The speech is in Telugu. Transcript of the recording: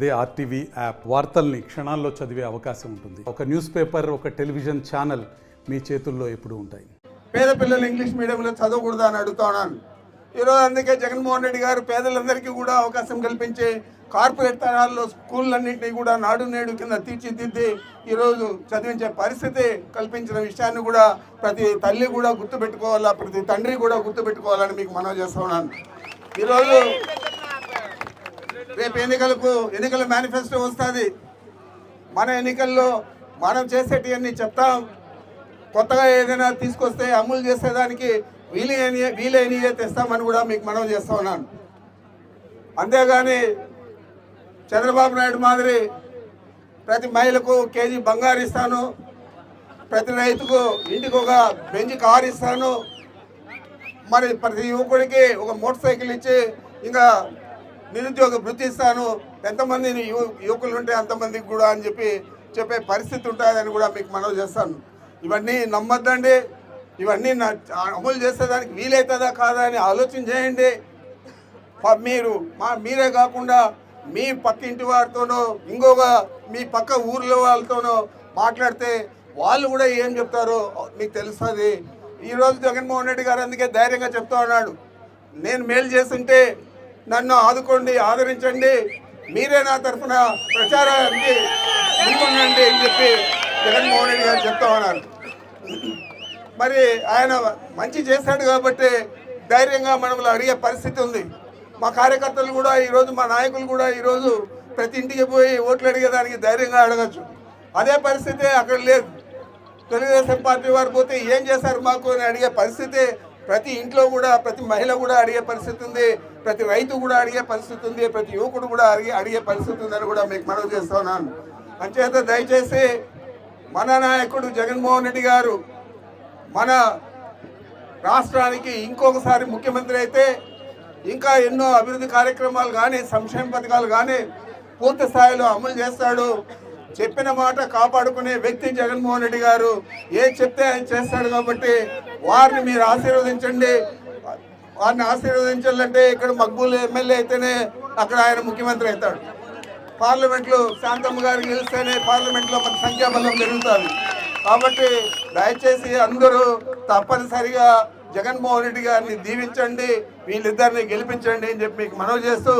అదే ఆర్టీవీ యాప్ వార్తల్ని క్షణాల్లో చదివే అవకాశం ఉంటుంది. ఒక న్యూస్ పేపర్, ఒక టెలివిజన్ ఛానల్ మీ చేతుల్లో ఎప్పుడూ ఉంటాయి. పేద పిల్లలు ఇంగ్లీష్ మీడియంలో చదవకూడదు అని అడుగుతున్నాను. ఈరోజు అందుకే జగన్మోహన్ రెడ్డి గారు పేదలందరికీ కూడా అవకాశం కల్పించి కార్పొరేట్ తరహాల్లో స్కూళ్ళన్నింటినీ కూడా నాడు నేడు కింద తీర్చిదిద్ది ఈరోజు చదివించే పరిస్థితి కల్పించిన విషయాన్ని కూడా ప్రతి తల్లి కూడా గుర్తుపెట్టుకోవాలా, ప్రతి తండ్రి కూడా గుర్తుపెట్టుకోవాలని మీకు మనవి చేస్తా ఉన్నాను. ఈరోజు రేపు ఎన్నికల మేనిఫెస్టో వస్తుంది. మన ఎన్నికల్లో మనం చేసేటివన్నీ చెప్తాం. కొత్తగా ఏదైనా తీసుకొస్తే అమలు చేసేదానికి వీలైనయే తెస్తామని కూడా మీకు మనవి చేస్తా ఉన్నాను. అంతేగాని చంద్రబాబు నాయుడు మాదిరి ప్రతి మహిళకు కేజీ బంగారు ఇస్తాను, ప్రతి రైతుకు ఇంటికి ఒక బెంచ్ కారు ఇస్తాను, మరి ప్రతి యువకుడికి ఒక మోటార్ సైకిల్ ఇచ్చి ఇంకా నిరుద్యోగ వృత్తి ఇస్తాను, ఎంతమంది యువకులు ఉంటే అంతమందికి కూడా అని చెప్పే పరిస్థితి ఉంటుందని కూడా మీకు మనవి చేస్తాను. ఇవన్నీ నమ్మద్దండి. ఇవన్నీ అమలు చేసేదానికి వీలవుతుందా కాదా అని ఆలోచన చేయండి. మీరే కాకుండా మీ పక్క ఇంటి వారితోనో ఇంకొక మీ పక్క ఊర్లో వాళ్ళతోనో మాట్లాడితే వాళ్ళు కూడా ఏం చెప్తారో మీకు తెలుస్తుంది. ఈరోజు జగన్మోహన్ రెడ్డి గారు అందుకే ధైర్యంగా చెప్తా ఉన్నాడు, నేను మేలు చేస్తుంటే నన్ను ఆదుకోండి, ఆదరించండి, మీరే నా తరఫున ప్రచారానికి ముందుండండి అని చెప్పి జగన్మోహన్ రెడ్డి గారు చెప్తా ఉన్నారు. మరి ఆయన మంచి చేశాడు కాబట్టి ధైర్యంగా మనల్ని అడిగే పరిస్థితి ఉంది. మా కార్యకర్తలు కూడా ఈరోజు, మా నాయకులు కూడా ఈరోజు ప్రతి ఇంటికి పోయి ఓట్లు అడిగేదానికి ధైర్యంగా అడగచ్చు. అదే పరిస్థితి అక్కడ లేదు. తెలుగుదేశం పార్టీ వారు పోతే ఏం చేశారు మాకు అని అడిగే పరిస్థితి ప్రతి ఇంట్లో కూడా, ప్రతి మహిళ కూడా అడిగే పరిస్థితి ఉంది, ప్రతి రైతు కూడా అడిగే పరిస్థితి ఉంది, ప్రతి యువకుడు కూడా అడిగే పరిస్థితి ఉందని కూడా మీకు మనవి చేస్తున్నాను. అంచేత దయచేసి మన నాయకుడు జగన్మోహన్ రెడ్డి గారు మన రాష్ట్రానికి ఇంకొకసారి ముఖ్యమంత్రి అయితే ఇంకా ఎన్నో అభివృద్ధి కార్యక్రమాలు కానీ సంక్షేమ పథకాలు కానీ పూర్తి స్థాయిలో అమలు చేస్తాడు. చెప్పిన మాట కాపాడుకునే వ్యక్తి జగన్మోహన్ రెడ్డి గారు. ఏం చెప్తే ఆయన చేస్తాడు కాబట్టి వారిని మీరు ఆశీర్వదించండి. వారిని ఆశీర్వదించాలంటే ఇక్కడ మక్బూల్ ఎమ్మెల్యే అయితేనే అక్కడ ఆయన ముఖ్యమంత్రి అవుతాడు. పార్లమెంట్లో శాంతమ్మ గారు గెలిస్తేనే పార్లమెంట్లో మన సంఖ్యాబలం పెరుగుతుంది. కాబట్టి దయచేసి అందరూ తప్పనిసరిగా జగన్మోహన్ రెడ్డి గారిని దీవించండి, వీళ్ళిద్దరిని గెలిపించండి అని చెప్పి మీకు మనవి చేస్తూ